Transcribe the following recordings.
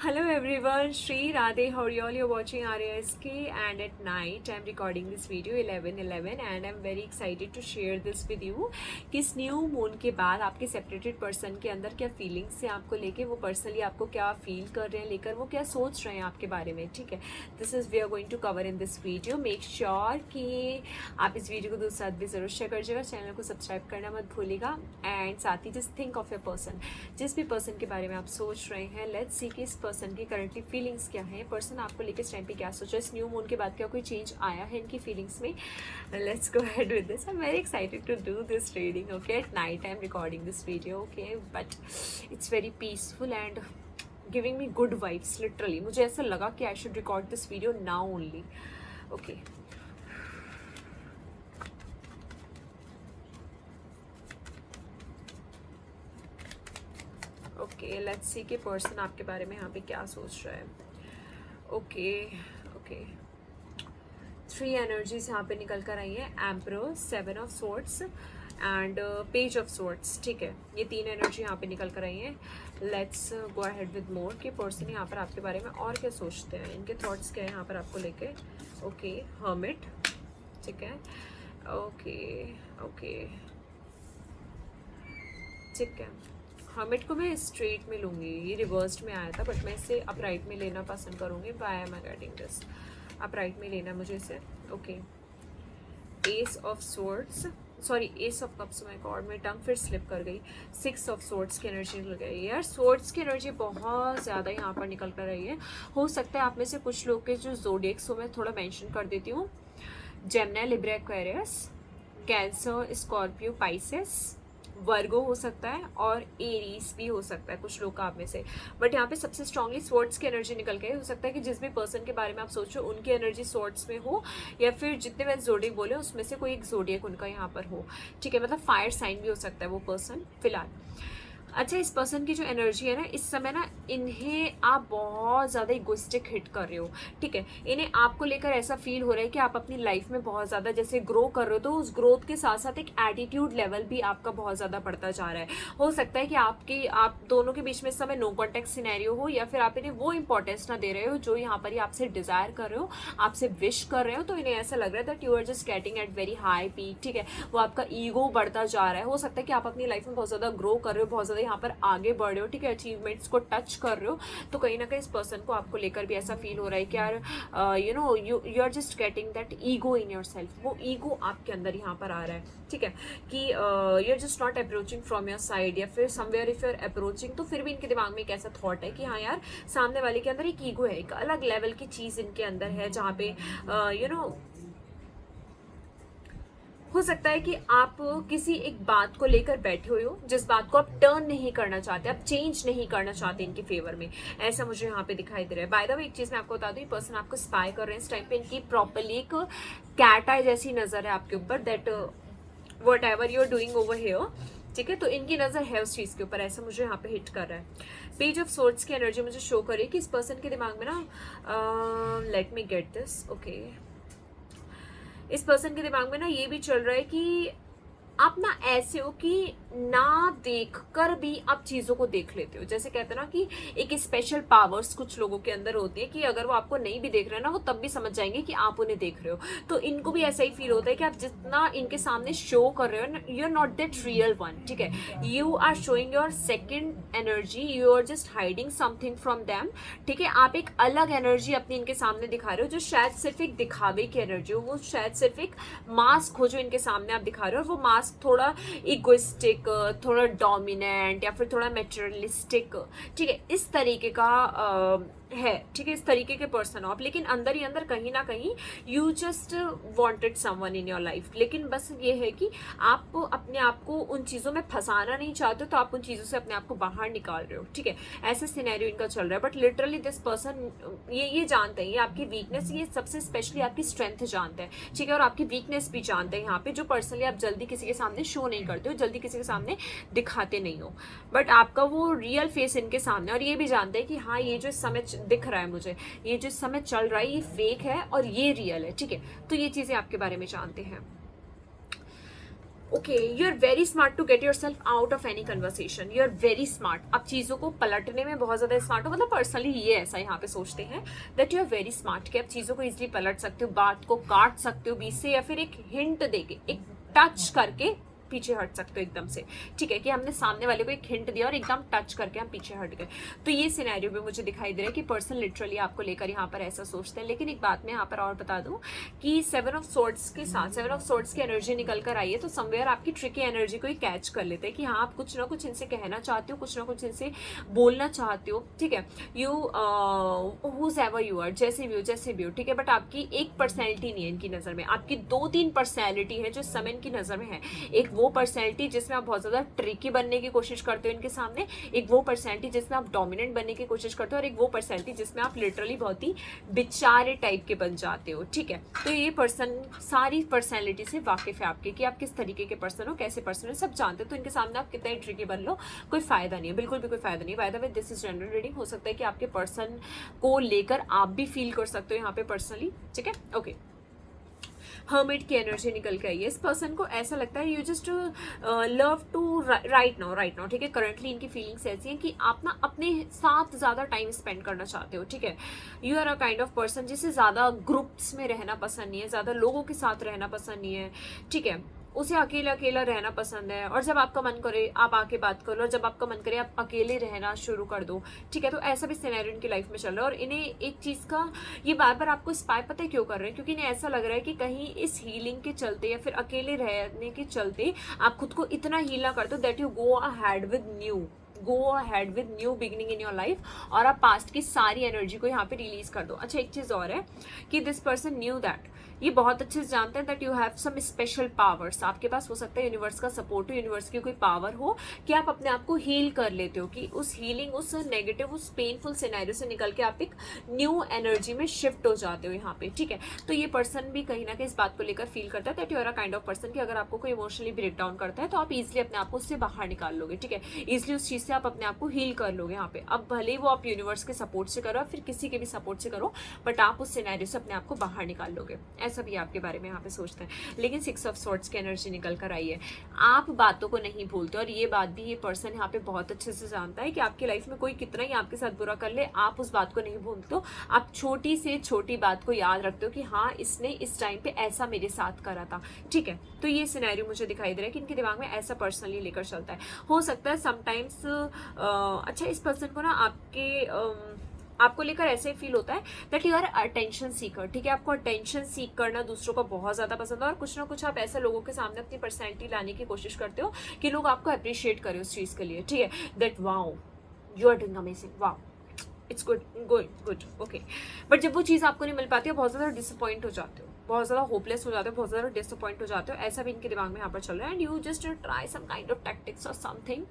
Hello everyone, Shri Radhe, how are you all? You're watching RASK and at night I'm recording this video 11:11 and I'm very excited to share this with you कि इस new moon के बाद आपके separated person के अंदर क्या feelings हैं आपको लेके, वो पर्सनली आपको क्या फील कर रहे हैं लेकर, वो क्या सोच रहे हैं आपके बारे में। ठीक है, this is we are going to cover in this video. Make sure कि आप इस वीडियो को दूसरे साथ भी ज़रूर शेयर करिएगा, चैनल को सब्सक्राइब करना मत भूलिएगा एंड साथ ही just think of a person, जिस भी पर्सन के बारे में आप सोच रहे हैं, लेट्स सी कि इस पर्सन की करंटली फीलिंग्स क्या है, पर्सन आपको लेकर इस टाइम पे क्या सोचा, इस न्यू मून के बाद क्या कोई चेंज आया है इनकी फीलिंग्स में। Let's go ahead with this. I am very excited to do this reading. Okay, at night I am recording this video. Okay, but it's very peaceful and giving me good vibes. Literally मुझे ऐसा लगा कि I should record this video now only. Okay, okay let's see कि person आपके बारे में यहाँ पे क्या सोच रहा है। ओके ओके, 3 एनर्जीज यहाँ पे निकल कर आई है, emperor, 7 of swords and page of swords. ठीक है, ये 3 एनर्जी यहाँ पे निकल कर आई है। Let's go ahead with more कि पर्सन यहाँ पर आपके बारे में और क्या सोचते हैं, इनके थॉट्स क्या है यहाँ पर आपको लेके। Okay, hermit. ठीक है, ओके ओके ठीक है। हर्मिट को मैं स्ट्रेट में लूँगी, ये रिवर्स्ड में आया था बट मैं इसे अपराइट में लेना पसंद करूँगी। Why am I getting this? Upright में लेना मुझे इसे। Okay, S of swords, sorry S of cups, my God मेरी टंग फिर स्लिप कर गई। 6 ऑफ स्वॉर्ड्स की एनर्जी निकल गई यार। स्वॉर्ड्स की एनर्जी बहुत ज़्यादा यहाँ पर निकल कर रही है। हो सकता है आप में से कुछ लोग के जो ज़ोडिएक्स हो, मैं थोड़ा मेंशन कर देती हूँ। Gemini, Libra, Aquarius, Cancer, Scorpio, Pisces, Virgo हो सकता है और एरीज भी हो सकता है कुछ लोग का आप में से। बट यहाँ पे सबसे स्ट्रांगली स्वॉर्ड्स की एनर्जी निकल गई। हो सकता है कि जिस भी पर्सन के बारे में आप सोचो उनकी एनर्जी स्वॉर्ड्स में हो, या फिर जितने मैंने जोडियक बोले उसमें से कोई एक जोडियक उनका यहाँ पर हो। ठीक है, मतलब फायर साइन भी हो सकता है वो पर्सन फिलहाल। अच्छा, इस पर्सन की जो एनर्जी है ना, इस समय ना इन्हें आप बहुत ज़्यादा इगोइस्टिक हिट कर रहे हो। ठीक है, इन्हें आपको लेकर ऐसा फील हो रहा है कि आप अपनी लाइफ में बहुत ज़्यादा जैसे ग्रो कर रहे हो, तो उस ग्रोथ के साथ साथ एक एटीट्यूड लेवल भी आपका बहुत ज़्यादा बढ़ता जा रहा है। हो सकता है कि आप दोनों के बीच में इस समय नो कॉन्टेक्ट सिनेरियो हो, या फिर आप इन्हें वो इंपॉर्टेंस ना दे रहे हो जो यहाँ पर ही आपसे डिज़ायर कर रहे हो, आपसे विश कर रहे हो, तो इन्हें ऐसा लग रहा है that you are just getting at very high peak. ठीक है, वो आपका ईगो बढ़ता जा रहा है। हो सकता है कि आप अपनी लाइफ में बहुत ज़्यादा ग्रो कर रहे हो, बहुत ज़्यादा यहाँ पर आगे बढ़ रहे हो। ठीक है, अचीवमेंट्स को टच कर रहे हो, तो कहीं ना कहीं इस पर्सन को आपको लेकर भी ऐसा फील हो रहा है कि यार you know you are just getting that ego in yourself. वो ईगो आपके अंदर यहाँ पर आ रहा है। ठीक है, कि you are just not approaching from your side, या फिर somewhere if you are approaching, तो फिर भी इनके दिमाग में एक ऐसा थॉट है कि हाँ यार सामने वाले के अंदर एक ईगो है, एक अलग लेवल की चीज़ इनके अंदर है, जहाँ पे यू नो हो सकता है कि आप किसी एक बात को लेकर बैठे हुए हो, जिस बात को आप टर्न नहीं करना चाहते, आप चेंज नहीं करना चाहते इनके फेवर में, ऐसा मुझे यहाँ पे दिखाई दे रहा है। बाय द वे एक चीज़ मैं आपको बता दूँ, ये पर्सन आपको स्पाई कर रहे हैं इस टाइम पे। इनकी प्रॉपरली एक कैट आई जैसी नज़र है आपके ऊपर, that whatever you are doing over here. ठीक है, तो इनकी नज़र है उस चीज़ के ऊपर, ऐसा मुझे यहाँ पे हिट कर रहा है। पेज ऑफ सोर्ड्स की एनर्जी मुझे शो करे कि इस पर्सन के दिमाग में ना, let me get this. Okay, इस पर्सन के दिमाग में ना ये भी चल रहा है कि आप ना ऐसे हो कि ना देख कर भी आप चीज़ों को देख लेते हो। जैसे कहते हैं ना कि एक स्पेशल पावर्स कुछ लोगों के अंदर होती है कि अगर वो आपको नहीं भी देख रहे हैं ना, वो तब भी समझ जाएंगे कि आप उन्हें देख रहे हो। तो इनको भी ऐसा ही फील होता है कि आप जितना इनके सामने शो कर रहे हो, you are not that real one. ठीक है, you are showing your second energy, you are just hiding something from them. ठीक है, आप एक अलग एनर्जी अपनी इनके सामने दिखा रहे हो, जो शायद सिर्फ एक दिखावे की एनर्जी हो, वो शायद सिर्फ एक मास्क हो जो इनके सामने आप दिखा रहे हो, और वो मास्क थोड़ा इगोइस्टिक, थोड़ा डोमिनेंट, या फिर थोड़ा मेटेरियलिस्टिक, ठीक है, इस तरीके का है। ठीक है, इस तरीके के पर्सन हो आप, लेकिन अंदर ही अंदर कहीं ना कहीं you just wanted someone in your life. लेकिन बस ये है कि आप अपने आप को उन चीज़ों में फंसाना नहीं चाहते, तो आप उन चीज़ों से अपने आप को बाहर निकाल रहे हो। ठीक है, ऐसे सिनेरियो इनका चल रहा है। बट लिटरली दिस पर्सन ये जानते हैं, ये आपकी वीकनेस, ये सबसे स्पेशली आपकी स्ट्रेंथ जानते हैं। ठीक है, और आपकी वीकनेस भी जानते हैं यहाँ पे, जो पर्सनली आप जल्दी किसी के सामने शो नहीं करते हो, जल्दी किसी के सामने दिखाते नहीं हो। बट आपका वो रियल फेस इनके सामने, और ये भी जानते हैं कि हाँ ये जो समय दिख रहा है मुझे, ये जो समय चल रहा है, ये फेक है और ये रियल है। ठीक है, तो ये चीज़ें आपके बारे में जानते हैं। Okay, you are very smart to get yourself out of any conversation, you are very smart. आप चीज़ों को पलटने में बहुत ज़्यादा स्मार्ट हो, मतलब पर्सनली ये ऐसा यहाँ पे सोचते हैं that you are very smart कि आप चीज़ों को इजिली पलट सकते हो, बात को काट सकते हो बीच से, या फिर एक हिंट देके, एक टच करके पीछे हट सकते हो एकदम से। ठीक है, कि हमने सामने वाले को एक हिंट दिया और एकदम टच करके हम पीछे हट गए। तो ये सिनेरियो भी मुझे दिखाई दे रहा है कि पर्सन लिटरली आपको लेकर यहाँ पर ऐसा सोचते हैं। लेकिन एक बात मैं यहाँ पर और बता दूं कि 7 ऑफ सोर्ड्स के साथ 7 ऑफ सोर्ड्स की एनर्जी निकल कर आई है, तो समवेयर आपकी ट्रिकी एनर्जी को ही कैच कर लेते हैं कि हाँ, आप कुछ ना कुछ इनसे कहना चाहते हो, कुछ ना कुछ इनसे बोलना चाहते हो। ठीक है, you whoever you are, जैसे भी हो, ठीक है, बट आपकी एक पर्सनैलिटी नहीं है इनकी नज़र में, आपकी 2-3 पर्सनैलिटी है जो समय इनकी नज़र में है। एक वो पर्सनैलिटी जिसमें आप बहुत ज़्यादा ट्रिकी बनने की कोशिश करते हो इनके सामने, एक वो पर्सनैलिटी जिसमें आप डोमिनेंट बनने की कोशिश करते हो, और एक वो पर्सनैलिटी जिसमें आप लिटरली बहुत ही बेचारे टाइप के बन जाते हो। ठीक है, तो ये पर्सन सारी पर्सनैलिटी से वाकिफ है आपके, कि आप किस तरीके के पर्सन हो, कैसे पर्सन हो, सब जानते हो। तो इनके सामने आप कितना ट्रिकी बन लो, कोई फायदा नहीं है, बिल्कुल भी कोई फायदा नहीं। By the way, this is general reading. हो सकता है कि आपके पर्सन को लेकर आप भी फील कर सकते हो यहाँ पे पर्सनली। ठीक है, ओके। हर्मिट की एनर्जी निकल के आई है। इस पर्सन को ऐसा लगता है you just love to right now. ठीक है, करंटली इनकी फीलिंग्स ऐसी हैं कि आप ना अपने साथ ज़्यादा टाइम स्पेंड करना चाहते हो। ठीक है, you are a kind of person जिसे ज़्यादा ग्रुप्स में रहना पसंद नहीं है, ज़्यादा लोगों के साथ रहना पसंद नहीं है। ठीक है, उसे अकेला अकेला रहना पसंद है, और जब आपका मन करे आप आके बात कर लो, और जब आपका मन करे आप अकेले रहना शुरू कर दो। ठीक है, तो ऐसा भी सिनेरियो इनकी लाइफ में चल रहा है। और इन्हें एक चीज़ का ये बार बार आपको स्पाई पता है क्यों कर रहे हैं, क्योंकि इन्हें ऐसा लग रहा है कि कहीं इस हीलिंग के चलते या फिर अकेले रहने के चलते आप खुद को इतना हील ना कर दो that you go ahead with new beginning in your life, और आप पास्ट की सारी एनर्जी को यहाँ पे रिलीज कर दो। अच्छा, एक चीज़ और है कि दिस पर्सन न्यू दैट, ये बहुत अच्छे से जानते हैं that you have some special powers. आपके पास हो सकता है यूनिवर्स का सपोर्ट हो, यूनिवर्स की कोई पावर हो कि आप अपने आप को हील कर लेते हो, कि उस हीलिंग, उस नेगेटिव, उस पेनफुल सिनेरियो से निकल के आप एक न्यू एनर्जी में शिफ्ट हो जाते हो यहाँ पे। ठीक है, तो ये पर्सन भी कहीं ना कहीं इस बात को लेकर फील करता है that you are a kind of person कि अगर आपको कोई इमोशनली ब्रेक डाउन करता है तो आप इजिली अपने आप को उससे बाहर निकाल लोगे। ठीक है, इजिली उस चीज़ से आप अपने आप को हील कर लोगे यहाँ पे। अब भले ही वो आप यूनिवर्स के सपोर्ट से करो, फिर किसी के भी सपोर्ट से करो, बट आप उस सिनेरियो से अपने आप को बाहर निकाल लोगे। ऐसा भी आपके बारे में यहाँ पे सोचते हैं। लेकिन 6 ऑफ सॉर्ड्स की एनर्जी निकल कर आई है। आप बातों को नहीं भूलते, और ये बात भी ये पर्सन यहाँ पे बहुत अच्छे से जानता है कि आपकी लाइफ में कोई कितना ही आपके साथ बुरा कर ले, आप उस बात को नहीं भूलते हो। आप छोटी से छोटी बात को याद रखते हो कि हाँ, इसने इस टाइम पे ऐसा मेरे साथ करा था। ठीक है, तो ये सिनेरियो मुझे दिखाई दे रहा है कि इनके दिमाग में ऐसा पर्सनली लेकर चलता है। हो सकता है समटाइम्स अच्छा, इस पर्सन को ना आपको लेकर ऐसे फील होता है that you our attention seeker. ठीक है, आपको अटेंशन सीक करना दूसरों का बहुत ज़्यादा पसंद है, और कुछ ना कुछ आप ऐसे लोगों के सामने अपनी पर्सनैलिटी लाने की कोशिश करते हो कि लोग आपको अप्रिशिएट करें उस चीज़ के लिए। ठीक है, that wow you are doing amazing, wow it's good okay. But जब वो चीज़ आपको नहीं मिल पाती है, बहुत ज़्यादा डिसअपॉइंट हो जाते हो, बहुत ज़्यादा होपलेस हो जाते हो, बहुत ज़्यादा डिसअपॉइंट हो जाते हो। ऐसा भी इनके दिमाग में यहाँ पर चल रहा है, and you just try some kind of tactics और समथिंग,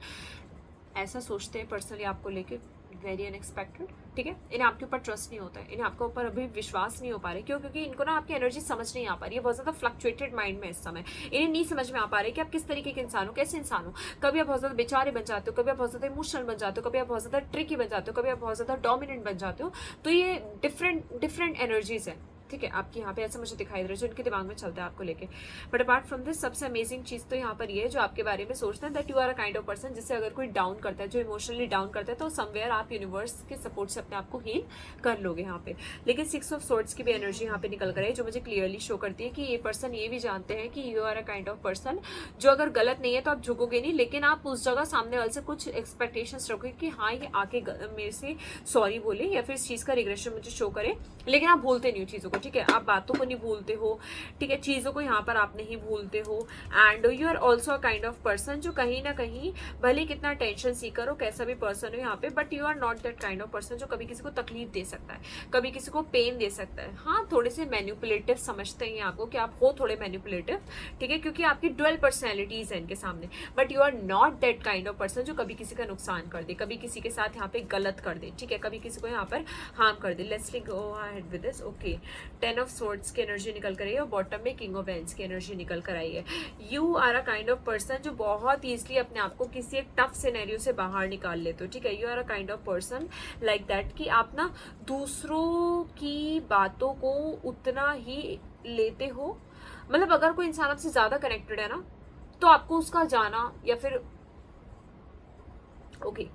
ऐसा सोचते हैं पर्सनली आपको लेके, वेरी अनएक्सपेक्टेड। ठीक है, इन्हें आपके ऊपर ट्रस्ट नहीं होता है, इन्हें आपके ऊपर अभी विश्वास नहीं हो पा रहा है। क्यों? क्योंकि इनको ना आपकी एनर्जी समझ नहीं आ पा रही है, बहुत ज़्यादा फ्लक्चुएटेड माइंड में इस समय। इन्हें नहीं समझ में आ पा रहा है कि आप किस तरीके के इंसान हो, कैसे इंसान हो। कभी आप बहुत ज़्यादा बेचारे बन जाते हो, कभी आप बहुत ज़्यादा इमोशनल बन जाते हो, कभी आप बहुत ज़्यादा ट्रिकी बन जाते हो, कभी आप बहुत ज़्यादा डोमिनेंट बन जाते हो। तो ये डिफरेंट एनर्जीज है। ठीक है, आपकी यहाँ पे ऐसा मुझे दिखाई दे रहा है जो इनके दिमाग में चलता है आपको लेके। बट अपार्ट फ्रॉम दिस, सबसे अमेजिंग चीज़ तो यहाँ पर ये है जो आपके बारे में सोचते हैं that you are a kind of person जिससे अगर कोई डाउन करता है, जो इमोशनली डाउन करता है, तो समवेयर आप यूनिवर्स के सपोर्ट से अपने आप को हील कर लोगे यहाँ पे। लेकिन 6 ऑफ सॉर्ड्स की भी एनर्जी यहाँ पे निकल कर है, जो मुझे क्लियरली शो करती है कि ये पर्सन ये भी जानते हैं कि you are a kind of person जो अगर गलत नहीं है तो आप झुकोगे नहीं, लेकिन आप उस जगह सामने वाले से कुछ एक्सपेक्टेशंस रखोगे कि हाँ, ये आके मेरे से सॉरी बोले या फिर इस चीज़ का रिग्रेशन मुझे शो करे, लेकिन आप भूलते नहीं हो चीज़ों को। ठीक है, आप बातों को नहीं भूलते हो। ठीक है, चीज़ों को यहाँ पर आप नहीं भूलते हो, and you are also a kind of person जो कहीं ना कहीं भले कितना टेंशन सीकर हो, कैसा भी पर्सन हो यहाँ पे, but you are not that kind of person जो कभी किसी को तकलीफ दे सकता है, कभी किसी को पेन दे सकता है। हाँ, थोड़े से मैनिपुलेटिव समझते हैं आपको कि आप हो थोड़े मैनिपुलेटिव। ठीक है, क्योंकि आपकी डुअल पर्सनैलिटीज है इनके सामने, but you are not that kind of person जो कभी किसी का नुकसान कर दे, कभी किसी के साथ यहाँ पे गलत कर दे। ठीक है, कभी किसी को यहाँ पर हार्म कर दे। Let's go ahead with this. Okay, 10 of swords की एनर्जी निकल कर आई है, और बॉटम में किंग ऑफ वेंस की एनर्जी निकल कर आई है। You are a kind of person जो बहुत ईजिली अपने आप को किसी एक टफ सिनेरियो से बाहर निकाल लेते हो। ठीक है, you are a kind of person like that कि आप ना दूसरों की बातों को उतना ही लेते हो, मतलब अगर कोई इंसान आपसे ज़्यादा कनेक्टेड है ना, तो आपको उसका जाना या फिर ओके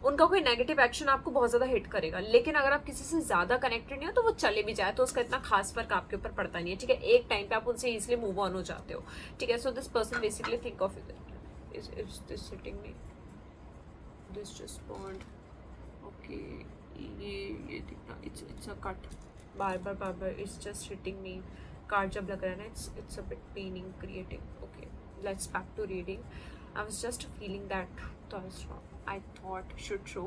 उनका कोई नेगेटिव एक्शन आपको बहुत ज्यादा हिट करेगा। लेकिन अगर आप किसी से ज्यादा कनेक्टेड नहीं हो तो वो चले भी जाए तो उसका इतना खास फर्क आपके ऊपर पड़ता नहीं है, ठीक है। एक टाइम पे आप उनसे इजिली मूव ऑन हो जाते हो, ठीक है। So this person basically think of is this sitting me, this just bond, okay ये दिखना, इट्स अ कट, बार बार it's just hitting me. Card जब लग रहा है ना it's a bit paining creating. Okay let's back to reading. I was just feeling that I thought should show.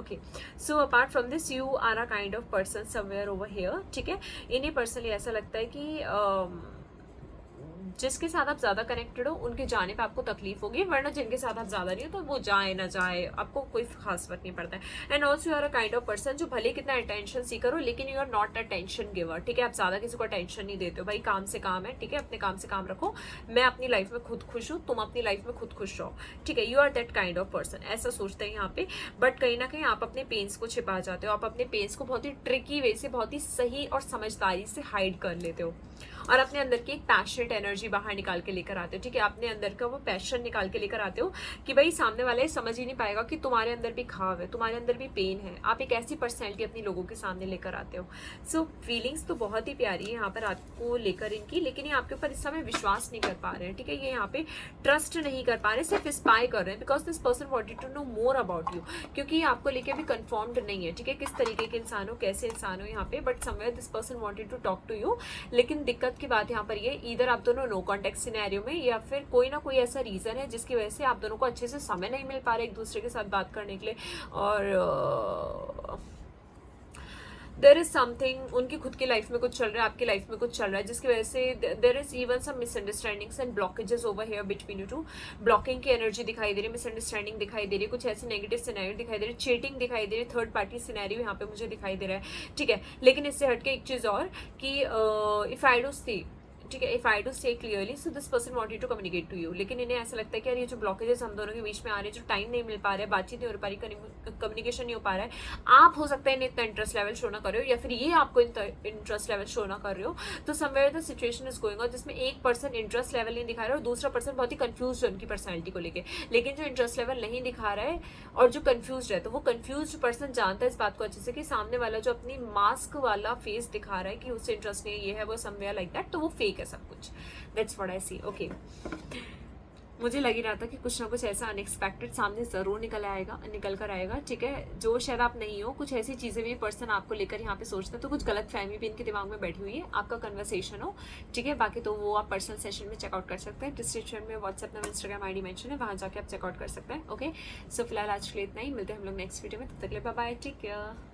Okay, so apart from this you are a kind of person somewhere over here, ठीक है। इन्हीं personally ऐसा लगता है कि जिसके साथ आप ज्यादा कनेक्टेड हो उनके जाने पे आपको तकलीफ होगी, वरना जिनके साथ आप ज्यादा नहीं हो तो वो जाए ना जाए आपको कोई खास फर्क नहीं पड़ता है। And also you are a kind of person जो भले कितना अटेंशन सीकर हो लेकिन you are not attention giver, ठीक है। आप ज्यादा किसी को अटेंशन नहीं देते हो, भाई काम से काम है, ठीक है। अपने काम से काम रखो, मैं अपनी लाइफ में खुद खुश हूँ, तुम अपनी लाइफ में खुद खुश रहो, ठीक है। You are that kind of person, ऐसा सोचते हैं यहाँ पे। बट कहीं ना कहीं आप अपने पेन्स को छिपा जाते हो, आप अपने पेन्स को बहुत ही ट्रिकी वे से, बहुत ही सही और समझदारी से हाइड कर लेते हो और अपने अंदर की एक पैशनेट एनर्जी बाहर निकाल के लेकर आते हो, ठीक है। अपने अंदर का वो पैशन निकाल के लेकर आते हो कि भाई सामने वाला ये समझ ही नहीं पाएगा कि तुम्हारे अंदर भी घाव है, तुम्हारे अंदर भी पेन है। आप एक ऐसी पर्सनैलिटी अपनी लोगों के सामने लेकर आते हो। सो फीलिंग्स तो बहुत ही प्यारी है यहाँ पर आपको लेकर इनकी, लेकिन ये आपके ऊपर इस समय विश्वास नहीं कर पा रहे हैं, ठीक है। ये यहाँ पे ट्रस्ट नहीं कर पा रहे, सिर्फ स्पाई कर रहे हैं, because this person wanted to know more about you, क्योंकि ये आपको लेके भी कंफर्म्ड नहीं है, ठीक है, किस तरीके के इंसान हो, कैसे इंसान हो यहाँ पे। But somewhere this person wanted to talk to you, लेकिन दिक्कत की बात यहाँ पर ये इधर आप दोनों नो कॉन्टेक्ट सिनेरियो में, या फिर कोई ना कोई ऐसा रीजन है जिसकी वजह से आप दोनों को अच्छे से समय नहीं मिल पा रहा एक दूसरे के साथ बात करने के लिए। और देर इज समथिंग, उनकी खुद की लाइफ में कुछ चल रहा है, आपकी लाइफ में कुछ चल रहा है, जिसकी वजह से there is even some misunderstandings and blockages over here between you two. Blocking की एनर्जी दिखाई दे रही है, मिसअंडरस्टैंडिंग दिखाई दे रही है, कुछ ऐसी नेगेटिव सिनेरियो दिखाई दे रही है, चीटिंग दिखाई दे रही है, थर्ड पार्टी सिनेरियो यहाँ पे मुझे दिखाई दे रहा है, ठीक है। लेकिन इससे हटके एक चीज और कि इफ आई डू सी, ठीक है, if I do say clearly, so this person wanted to communicate to you, लेकिन इन्हें ऐसा लगता है कि यार ये जो ब्लॉकेजेस हम दोनों के बीच में आ रहे हैं, जो टाइम नहीं मिल पा रहा है, बातचीत नहीं हो पा रही, कम्युनिकेशन नहीं हो पा रहा है, आप हो सकता है इन्हें इतना इंटरेस्ट लेवल शो ना कर रहे हो या फिर ये आपको इंटरेस्ट लेवल शो ना कर रहे हो। तो somewhere the situation is going on जिसमें एक पर्सन इंटरेस्ट लेवल नहीं दिखा रहा है और दूसरा पर्सन बहुत ही कंफ्यूज है उनकी पर्सनैलिटी को लेकर, लेकिन जो इंटरेस्ट लेवल नहीं दिखा रहा है और जो कंफ्यूज है, तो वो कंफ्यूज पर्सन जानता है इस बात को अच्छे से कि सामने वाला जो अपनी मास्क वाला फेस दिखा रहा है कि उससे इंटरेस्ट नहीं है, ये है वो, समवेयर लाइक दैट, तो वो फेक है सब कुछ। That's what I see. Okay. मुझे लग ही रहा था कि कुछ ना कुछ ऐसा अनएक्सपेक्टेड सामने जरूर निकल कर आएगा, ठीक है, जो शायद आप नहीं हो। कुछ ऐसी चीजें भी पर्सन आपको लेकर यहाँ पे सोचते हैं, तो कुछ गलत फहमी भी इनके दिमाग में बैठी हुई है, आपका कन्वर्सेशन हो, ठीक है। बाकी तो वो आप पर्सनल सेशन में चेकआउट कर सकते हैं, डिस्क्रिप्शन में व्हाट्सएप में इंस्टाग्राम आईडी मेंशन है, वहां जाके आप चेकआउट कर सकते हैं। ओके, सो फिलहाल आज के लिए इतना ही, मिलते हैं हम लोग नेक्स्ट वीडियो में, तब तक के लिए बाय बाय, टेक केयर।